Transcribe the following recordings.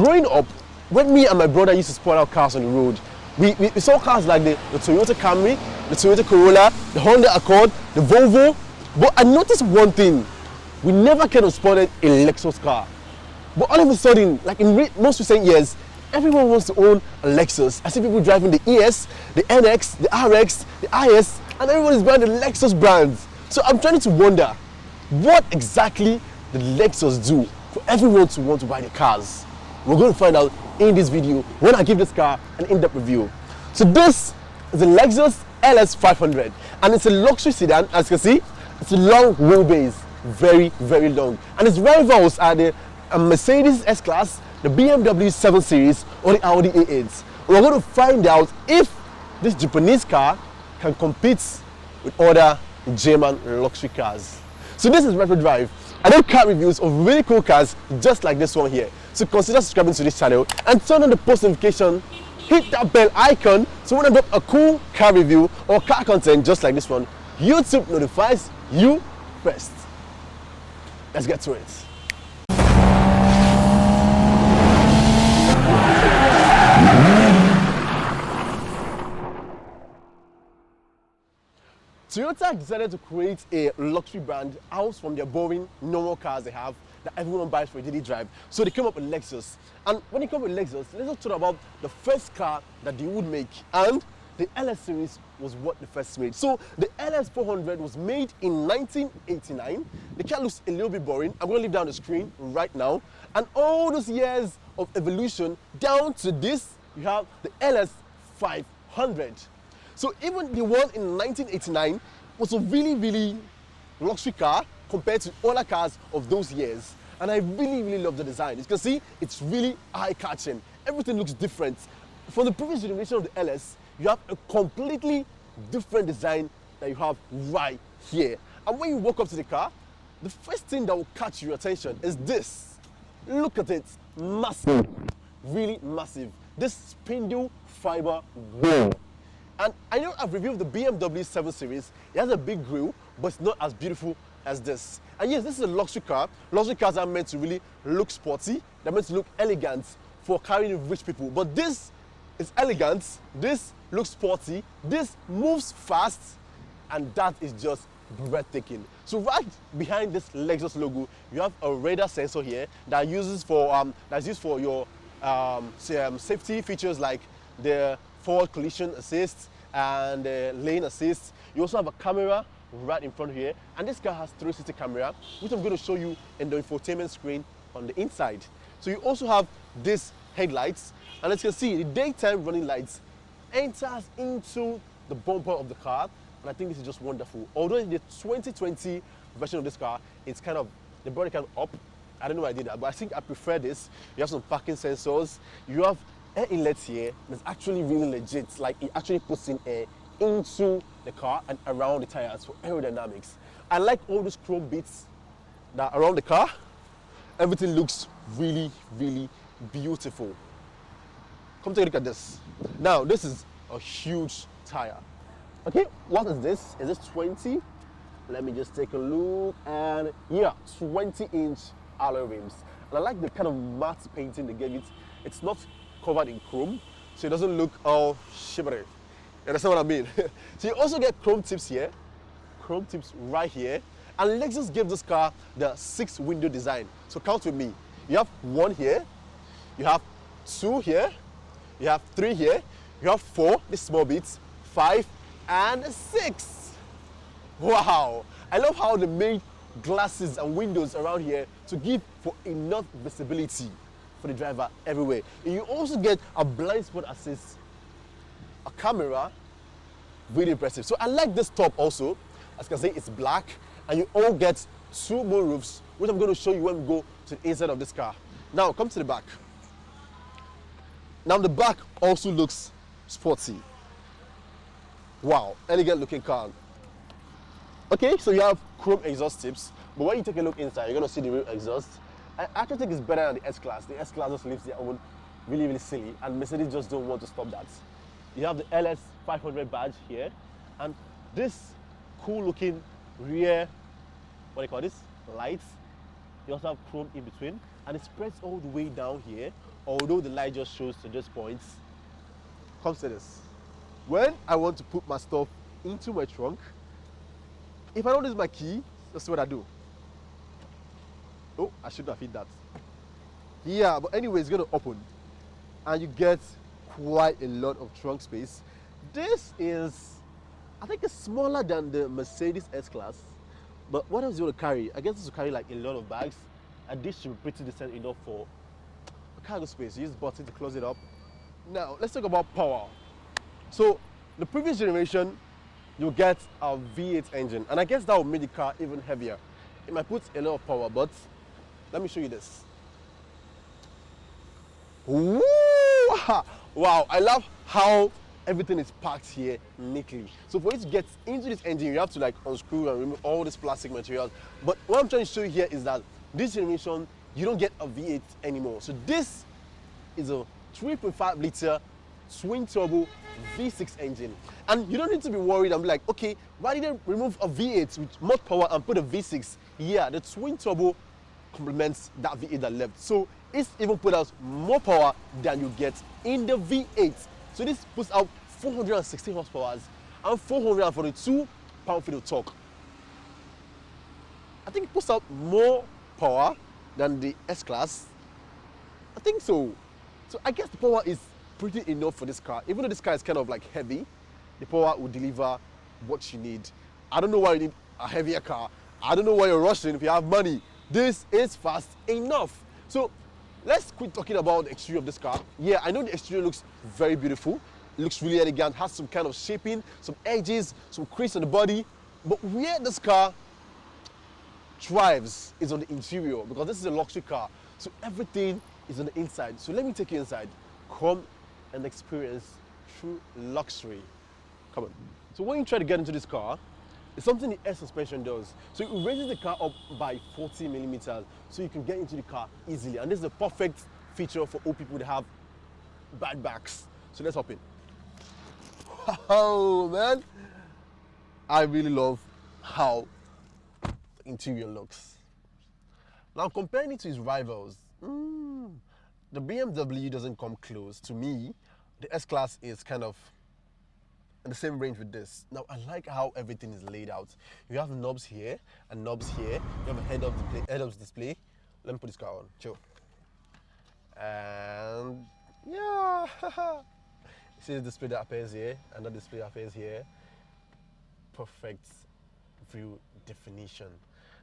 growing up, when me and my brother used to spot out cars on the road, we saw cars like the Toyota Camry, the Toyota Corolla, the Honda Accord, the Volvo. But I noticed one thing: we never kind of spotted a Lexus car. But all of a sudden, like in most recent years, everyone wants to own a Lexus. I see people driving the ES, the NX, the RX, the IS, and everyone is buying the Lexus brands. So I'm trying to wonder, what exactly did Lexus do for everyone to want to buy the cars? We're going to find out in this video when I give this car an in-depth review. So this is the Lexus LS500, and it's a luxury sedan. As you can see, it's a long wheelbase, very, very long. And its rivals are the Mercedes S-Class, the BMW 7 Series, or the Audi A8. We're going to find out if this Japanese car can compete with other German luxury cars. So this is RettroDrive. I do car reviews of really cool cars just like this one here. So consider subscribing to this channel and turn on the post notification. Hit that bell icon so when I drop a cool car review or car content just like this one, YouTube notifies you first. Let's get to it. Toyota decided to create a luxury brand out from their boring, normal cars they have that everyone buys for a daily drive. So they came up with Lexus. And when they come with Lexus, let's just talk about the first car that they would make. And the LS series was what they first made. So the LS400 was made in 1989. The car looks a little bit boring. I'm going to leave down the screen right now. And all those years of evolution down to this, you have the LS500. So even the one in 1989 was a really, really luxury car compared to other cars of those years. And I really, really love the design. You can see it's really eye-catching. Everything looks different. From the previous generation of the LS, you have a completely different design that you have right here. And when you walk up to the car, the first thing that will catch your attention is this. Look at it. Massive. Really massive. This spindle fiber wheel. And I know I've reviewed the BMW 7 Series. It has a big grille, but it's not as beautiful as this. And yes, this is a luxury car. Luxury cars are meant to really look sporty. They're meant to look elegant for carrying rich people. But this is elegant. This looks sporty. This moves fast. And that is just breathtaking. So right behind this Lexus logo, you have a radar sensor here that uses for that's used for your safety features like the forward collision assist and lane assist. You also have a camera right in front here, and this car has 360 camera, which I'm going to show you in the infotainment screen on the inside. So you also have these headlights, and as you can see, the daytime running lights enters into the bumper of the car, and I think this is just wonderful. Although in the 2020 version of this car, it's kind of, they brought it kind of up. I don't know why I did that, but I think I prefer this. You have some parking sensors. You have air inlets here that's actually really legit. Like it actually puts in air into the car and around the tires for aerodynamics. I like all those chrome bits that are around the car. Everything looks really, really beautiful. Come take a look at this. Now, this is a huge tire. Okay, what is this? Is this 20? Let me just take a look. And yeah, 20-inch alloy rims. And I like the kind of matte painting they gave it. It's not covered in chrome, so it doesn't look all shimmery. You understand what I mean? So you also get chrome tips here, chrome tips right here, and Lexus gave this car the 6-window design. So count with me. You have 1 here, you have 2 here, you have 3 here, you have 4, these small bits, 5, and 6. Wow! I love how they made glasses and windows around here to give for enough visibility for the driver everywhere. And you also get a blind spot assist, a camera, really impressive. So I like this top also. As you can see, it's black, and you all get 2 more roofs, which I'm going to show you when we go to the inside of this car. Now come to the back. Now the back also looks sporty. Wow, elegant looking car. Okay, so you have chrome exhaust tips, but when you take a look inside, you're going to see the real exhaust. I actually think it's better than the S-Class. The S-Class just leaves their own really, really silly, and Mercedes just don't want to stop that. You have the LS500 badge here, and this cool-looking rear, what do you call this, lights. You also have chrome in between, and it spreads all the way down here although the light just shows to this point, consider this. When I want to put my stuff into my trunk, if I don't use my key, that's what I do. Oh, I shouldn't have hit that. Yeah, but anyway, it's gonna open and you get quite a lot of trunk space. This is, I think it's smaller than the Mercedes S-Class, but what else do you want to carry? I guess this will carry like a lot of bags, and this should be pretty decent enough for cargo space. You use the button to close it up. Now, let's talk about power. So, the previous generation, you get a V8 engine, and I guess that will make the car even heavier. It might put a lot of power, but let me show you this. Woo! Wow, I love how everything is packed here neatly. So for you to get into this engine, you have to like unscrew and remove all this plastic materials. But what I'm trying to show you here is that this generation, you don't get a V8 anymore. So this is a 3.5 liter twin turbo V6 engine. And you don't need to be worried and be like, okay, why did they remove a V8 with more power and put a V6? Yeah, the twin turbo complements that V8 that left. So it's even put out more power than you get in the V8. So this puts out 460 horsepower and 442 pound-feet of torque. I think it puts out more power than the S-Class. I think so. So I guess the power is pretty enough for this car. Even though this car is kind of like heavy, the power will deliver what you need. I don't know why you need a heavier car. I don't know why you're rushing if you have money. This is fast enough. So let's quit talking about the exterior of this car. Yeah, I know the exterior looks very beautiful. It looks really elegant, has some kind of shaping, some edges, some crease on the body. But where this car thrives is on the interior, because this is a luxury car. So everything is on the inside. So let me take you inside. Come and experience true luxury. Come on. So when you try to get into this car, it's something the air suspension does. So it raises the car up by 40 millimeters so you can get into the car easily. And this is a perfect feature for old people that have bad backs. So let's hop in. Oh man, I really love how the interior looks. Now comparing it to its rivals, the BMW doesn't come close. To me, the S-Class is kind of in the same range with this. Now I like how everything is laid out. You have knobs here and knobs here. You have a head-up display. Let me put this car on. Chill. And yeah, see the display that appears here and the display that appears here. Perfect view definition.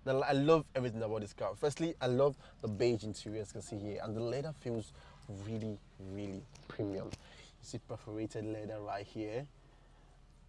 Now I love everything about this car. Firstly, I love the beige interior, as you can see here, and the leather feels really, really premium. You see perforated leather right here.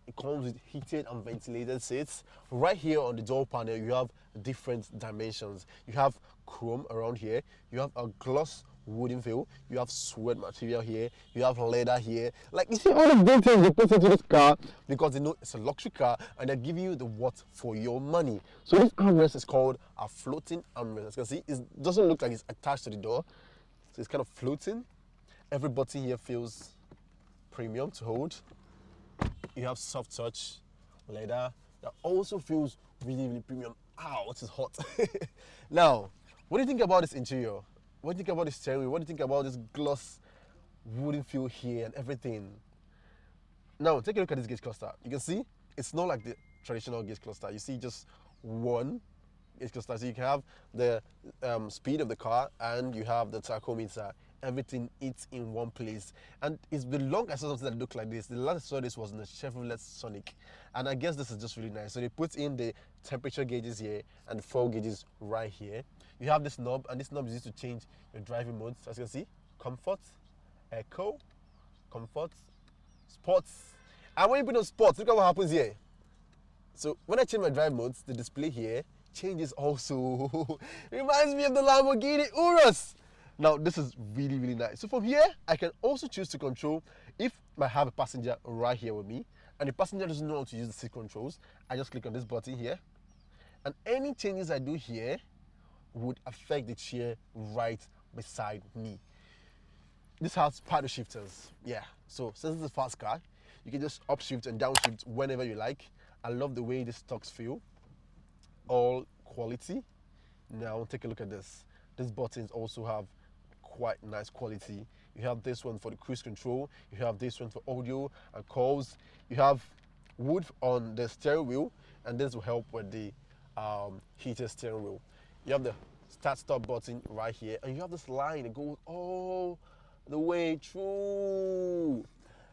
It comes with heated and ventilated seats. Right here on the door panel, you have different dimensions. You have chrome around here. You have a gloss wooden feel. You have suede material here. You have leather here. Like, you see all the details they put into this car because they know it's a luxury car and they give you the what for your money. So this armrest is called a floating armrest. As you can see, it doesn't look like it's attached to the door. So it's kind of floating. Every button here feels premium to hold. You have soft touch leather that also feels really, really premium. Ow, it is hot. Now, what do you think about this interior? What do you think about this steering wheel? What do you think about this gloss wooden feel here and everything? Now, take a look at this gauge cluster. You can see it's not like the traditional gauge cluster. You see just one gauge cluster. So you can have the speed of the car and you have the tachometer. Everything is in one place, and it's been long I saw something that looked like this. The last I saw this was in the Chevrolet Sonic, and I guess this is just really nice. So they put in the temperature gauges here and the fuel gauges right here. You have this knob, and this knob is used to change your driving modes. As you can see, comfort, eco, comfort, sports. And when you put on sports, look at what happens here. So when I change my drive modes, the display here changes also. Reminds me of the Lamborghini Urus. Now, this is really, really nice. So from here, I can also choose to control if I have a passenger right here with me and the passenger doesn't know how to use the seat controls. I just click on this button here, and any changes I do here would affect the chair right beside me. This has paddle shifters. Yeah, so since it's a fast car, you can just upshift and downshift whenever you like. I love the way these stalks feel. All quality. Now, take a look at this. These buttons also have quite nice quality. You have this one for the cruise control. You have this one for audio and calls. You have wood on the steering wheel, and this will help with the heated steering wheel. You have the start stop button right here, and you have this line that goes all the way through.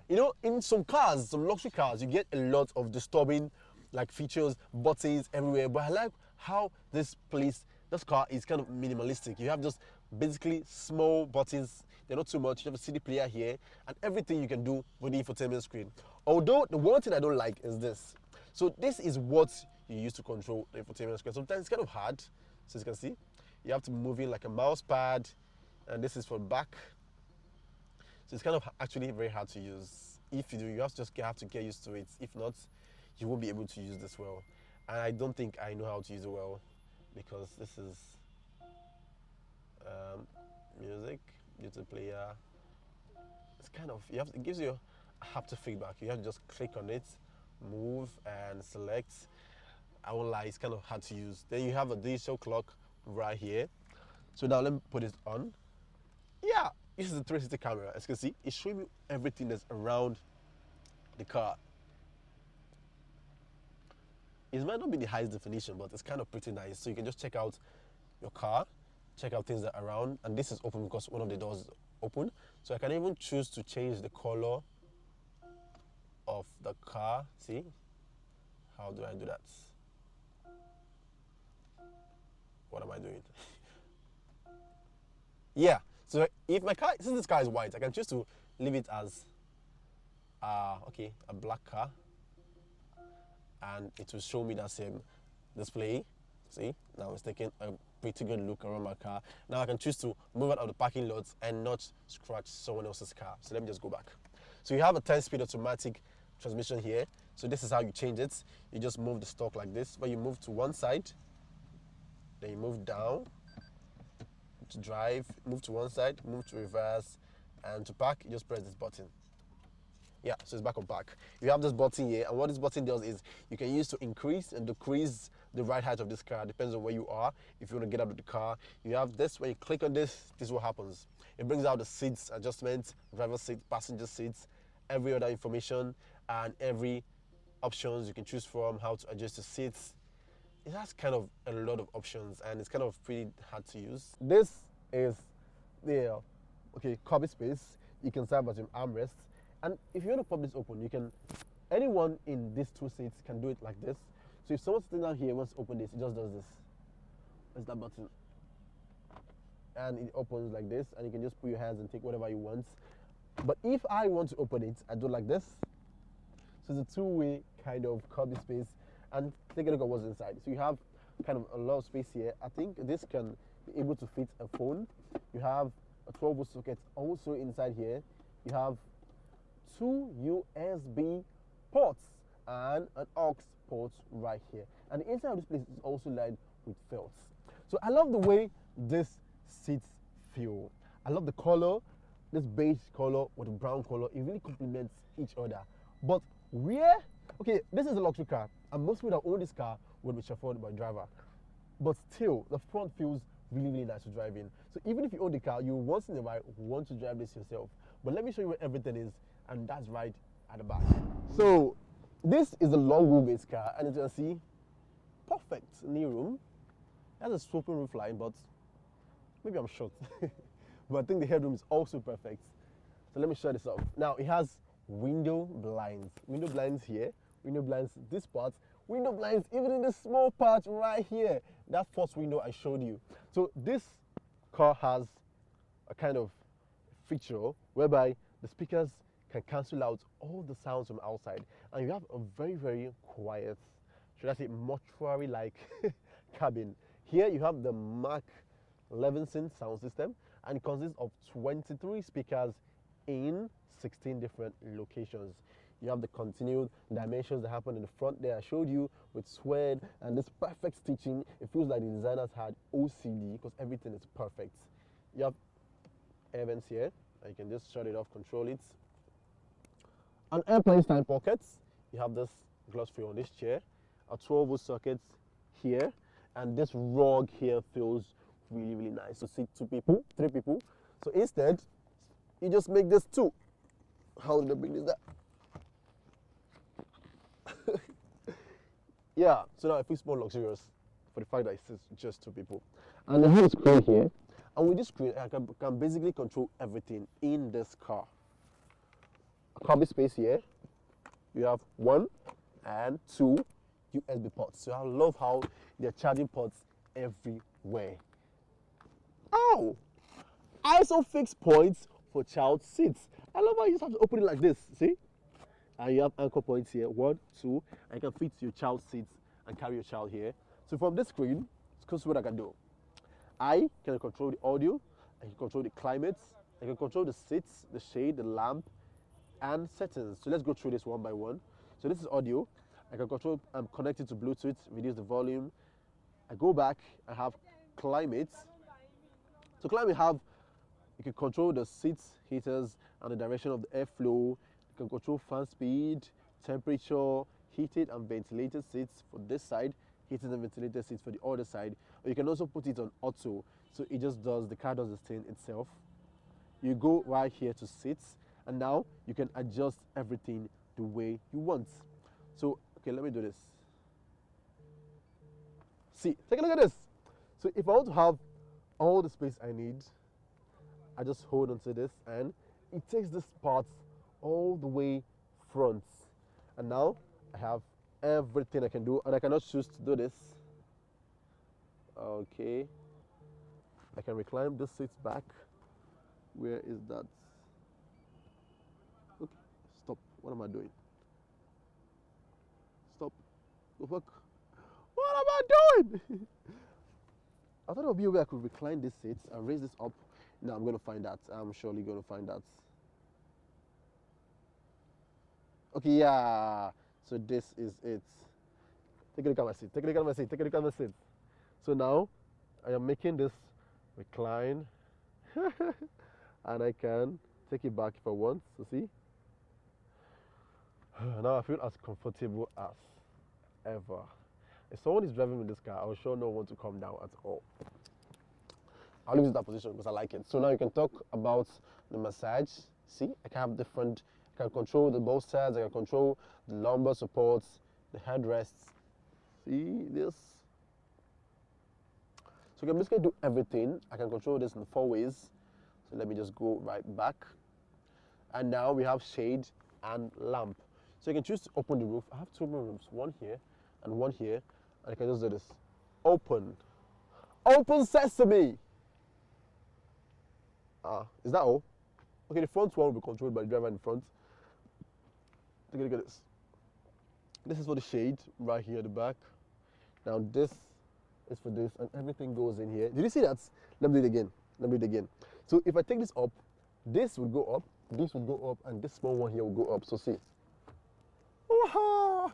You know, in some cars, some luxury cars, you get a lot of disturbing like features, buttons everywhere, but I like how this car is kind of minimalistic. You have just basically small buttons. They're not too much. You have a CD player here, and everything you can do with the infotainment screen. Although the one thing I don't like is this. So this is what you use to control the infotainment screen. Sometimes it's kind of hard. So as you can see, you have to move in like a mouse pad, and this is for back. So it's kind of actually very hard to use. If you do, you have to get used to it. If not, you won't be able to use this well. And I don't think I know how to use it well, because this is music, YouTube player. It's kind of, it gives you a haptic feedback. You have to just click on it, move and select. I won't lie, it's kind of hard to use. Then you have a digital clock right here. So now let me put it on. Yeah, this is a 360 camera. As you can see, it's showing you everything that's around the car. It might not be the highest definition, but it's kind of pretty nice. So you can just check out your car, check out things that are around. And this is open because one of the doors is open. So I can even choose to change the color of the car. See? How do I do that? What am I doing? Yeah. So if my car, since this car is white, I can choose to leave it as okay, a black car. And it will show me that same display. See, now it's taking a pretty good look around my car. Now I can choose to move out of the parking lot and not scratch someone else's car. So let me just go back. So you have a 10-speed automatic transmission here. So this is how you change it. You just move the stalk like this, where you move to one side, then you move down to drive, move to one side, move to reverse, and to park, you just press this button. Yeah, so it's back on park. You have this button here, and what this button does is you can use to increase and decrease the ride height of this car. Depends on where you are. If you want to get out of the car, you have this. When you click on this, this is what happens. It brings out the seats adjustments, driver seat, passenger seats, every other information, and every options you can choose from, how to adjust the seats. It has kind of a lot of options, and it's kind of pretty hard to use. This is the carpet space. You can serve as your armrest. And if you want to pop this open, you can, anyone in these two seats can do it like this. So if someone's sitting down here wants to open this, it just does this. Press that button. And it opens like this, and you can just put your hands and take whatever you want. But if I want to open it, I do like this. So it's a two-way kind of cubby space. And take a look at what's inside. So you have kind of a lot of space here. I think this can be able to fit a phone. You have a 12-volt socket also inside here. You have two USB ports and an aux port right here. And the inside of this place is also lined with felt. So I love the way this seats feel. I love the color, this beige color with the brown color. It really complements each other. But okay, this is a luxury car, and most people that own this car would be chauffeured by a driver. But still, the front feels really, really nice to drive in. So even if you own the car, you once in a while want to drive this yourself. But let me show you where everything is, and that's right at the back. So this is a long wheelbase car, and as you can see, perfect knee room. It has a sloping roof line, but maybe I'm short. But I think the headroom is also perfect. So let me show this off. Now it has window blinds. Window blinds here, window blinds this part, window blinds even in this small part right here. That first window I showed you. So this car has a kind of feature whereby the speakers can cancel out all the sounds from outside, and you have a very, very quiet, should I say mortuary-like cabin. Here you have the Mark Levinson sound system, and it consists of 23 speakers in 16 different locations. You have the continued dimensions that happen in the front there I showed you with suede and this perfect stitching. It feels like the designers had OCD because everything is perfect. You have air vents here, and you can just shut it off, control it. An airplane style pockets. You have this gloss free on this chair, a 12-volt socket here, and this rug here feels really, really nice to sit 2 people, 3 people. So instead, you just make this 2. How did I bring this down? Yeah, so now it feels more luxurious for the fact that it's just 2 people. And I have a screen here. And with this screen, I can basically control everything in this car. A cargo space here. You have 1 and 2 USB ports. So I love how they're charging ports everywhere. Oh! ISO fixed points for child seats. I love how you just have to open it like this. See? And you have anchor points here. 1, 2. And you can fit your child seats and carry your child here. So from this screen, it's what I can do. I can control the audio. I can control the climate. I can control the seats, the shade, the lamp, and settings. So let's go through this one by one. So this is audio. I can control, I'm connected to Bluetooth, reduce the volume. I go back, I have climate. So climate you can control the seats, heaters, and the direction of the airflow. You can control fan speed, temperature, heated and ventilated seats for this side, heated and ventilated seats for the other side. Or you can also put it on auto, so it just does, the car does the thing itself. You go right here to seats, and now you can adjust everything the way you want. So, okay, let me do this. See, take a look at this. So if I want to have all the space I need, I just hold onto this and it takes this part all the way front. And now I have everything I can do, and I cannot choose to do this. Okay. I can recline this seat back. Where is that? Okay, stop. What am I doing? Stop. Go back. What am I doing? I thought there would be a way I could recline this seat and raise this up. No, I'm going to find that. I'm surely going to find that. Okay, yeah. So this is it. Take a look at my seat. Take a look at my seat. Take a look at my seat. So now I am making this recline. And I can take it back if I want. So see? Now I feel as comfortable as ever. If someone is driving with this car, I will sure not want to come down at all. I'll leave it in that position because I like it. So now you can talk about the massage. See, I can have different, I can control the bolsters, I can control the lumbar supports, the headrests. See this? So you can basically do everything. I can control this in 4 ways. So let me just go right back. And now we have shade and lamp. So you can choose to open the roof. I have 2 more rooms, one here and one here. And I can just do this. Open. Open sesame. Is that all? Okay, the front one will be controlled by the driver in front. Take a look at this. This is for the shade right here at the back. Now this is for this, and everything goes in here. Did you see that? Let me do it again. Let me do it again. So if I take this up, this will go up, this will go up, and this small one here will go up. So see. Wow.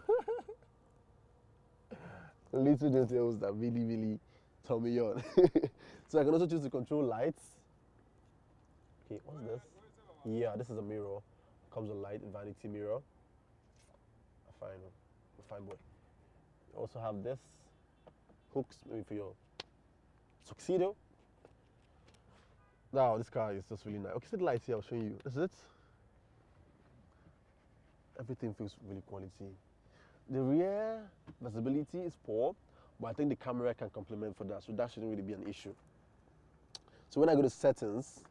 Little details that really, really turn me on. So I can also choose to control lights. Okay, what's this? Yeah, this is a mirror. Comes with light, vanity mirror. A fine boy. You also have this hooks maybe for your tuxedo. Now this car is just really nice. Okay, see the lights here. I'll show you. This is it. Everything feels really quality. The rear visibility is poor, but I think the camera can complement for that, so that shouldn't really be an issue. So when I go to settings,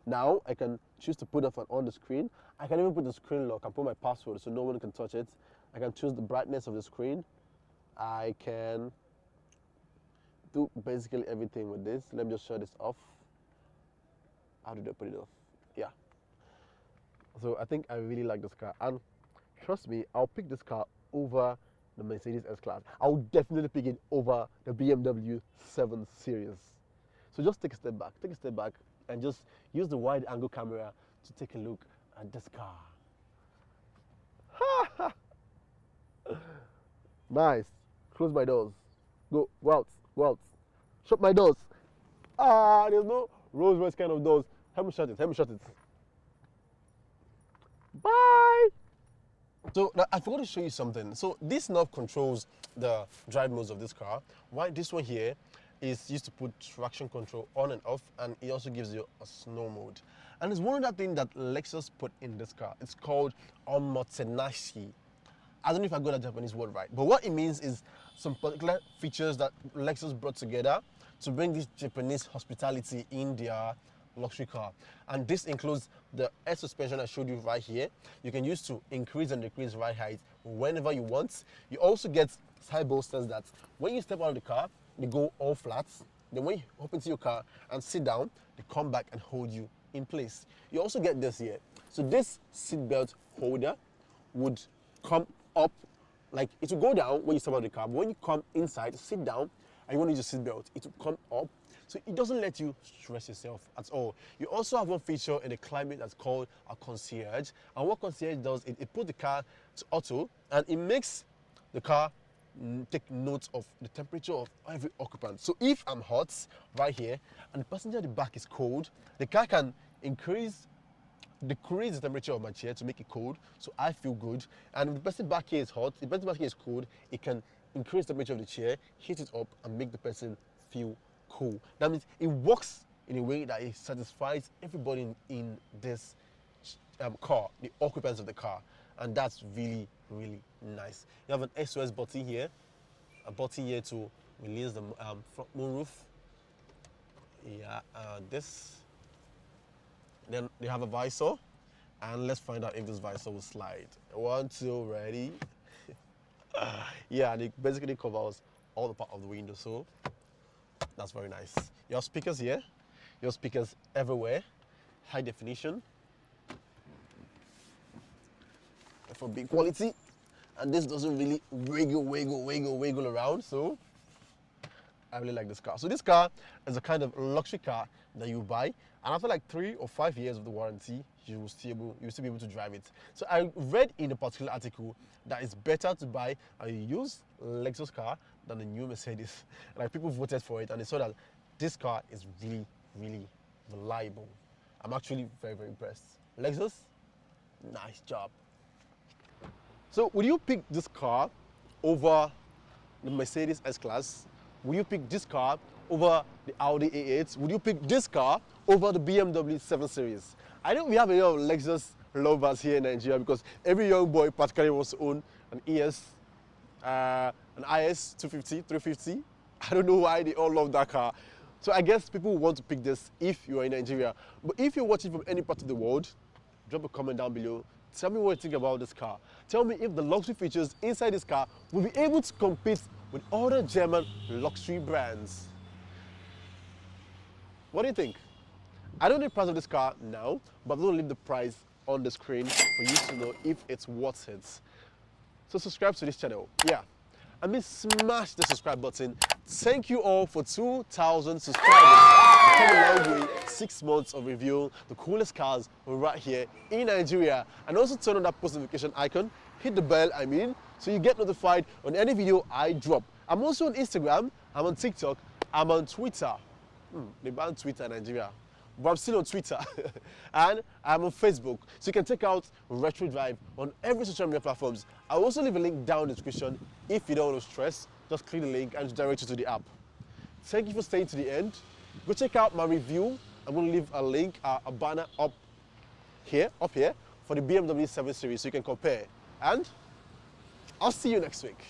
now I can choose to put it on the screen. I can even put the screen lock and put my password so no one can touch it. I can choose the brightness of the screen. I can do basically everything with this. Let me just shut this off. How did I put it off? Yeah. So I think I really like this car, and trust me, I'll pick this car over the Mercedes S-Class. I'll definitely pick it over the BMW 7 Series. So just take a step back, and just use the wide angle camera to take a look at this car. Nice. Close my doors. Go out. Shut my doors. There's no Rolls Royce kind of doors. Help me shut it. Bye. So now I forgot to show you something. So this knob controls the drive modes of this car. While this one here is used to put traction control on and off, and it also gives you a snow mode. And there's one other thing that Lexus put in this car. It's called omotenashi. I don't know if I got that Japanese word right, but what it means is some particular features that Lexus brought together to bring this Japanese hospitality in their luxury car. And this includes the air suspension I showed you right here. You can use to increase and decrease ride height whenever you want. You also get side bolsters that when you step out of the car, they go all flat. Then when you hop into your car and sit down, they come back and hold you in place. You also get this here. So this seatbelt holder would come up, like it will go down when you step out of the car, but when you come inside, sit down, and you want to use your seatbelt, it will come up. So it doesn't let you stress yourself at all. You also have one feature in the climate that's called a concierge. And what concierge does, it puts the car to auto, and it makes the car take note of the temperature of every occupant. So if I'm hot right here and the passenger at the back is cold, the car can decrease the temperature of my chair to make it cold, so I feel good. And if the person back here is hot, if the person back here is cold, it can increase the temperature of the chair, heat it up, and make the person feel cool. That means it works in a way that it satisfies everybody in this car, the occupants of the car, and that's really, really nice. You have an SOS button here, a button here to release the front moonroof. Yeah, this. Then they have a visor, and let's find out if this visor will slide. 1, 2, ready? Yeah, and it basically covers all the part of the window, so that's very nice. Your speakers here, your speakers everywhere, high definition, for big quality, and this doesn't really wiggle around, so I really like this car. So this car is a kind of luxury car that you buy, and after like 3 or 5 years of the warranty, you will still be able to drive it. So I read in a particular article that it's better to buy a used Lexus car than a new Mercedes. Like, people voted for it, and they saw that this car is really, really reliable. I'm actually very, very impressed. Lexus, nice job. So would you pick this car over the Mercedes S-Class? Would you pick this car over the Audi A8? Would you pick this car over the BMW 7 Series? I know we have a lot of Lexus lovers here in Nigeria because every young boy practically wants to own an ES, an IS 250, 350. I don't know why they all love that car. So I guess people want to pick this if you are in Nigeria. But if you're watching from any part of the world, drop a comment down below. Tell me what you think about this car. Tell me if the luxury features inside this car will be able to compete with other German luxury brands. What do you think? I don't know the price of this car now, but I'm going to leave the price on the screen for you to know if it's worth it. So subscribe to this channel. Yeah. I mean, smash the subscribe button. Thank you all for 2,000 subscribers. Come a long way. 6 months of review the coolest cars right here in Nigeria. And also turn on that post notification icon. Hit the bell, so you get notified on any video I drop. I'm also on Instagram. I'm on TikTok. I'm on Twitter. They banned Twitter in Nigeria, but I'm still on Twitter. And I'm on Facebook. So you can check out RettroDrive on every social media platforms. I'll also leave a link down in the description. If you don't want to stress, just click the link and direct you to the app. Thank you for staying to the end. Go check out my review. I'm going to leave a link, a banner up here for the BMW 7 Series so you can compare. And I'll see you next week.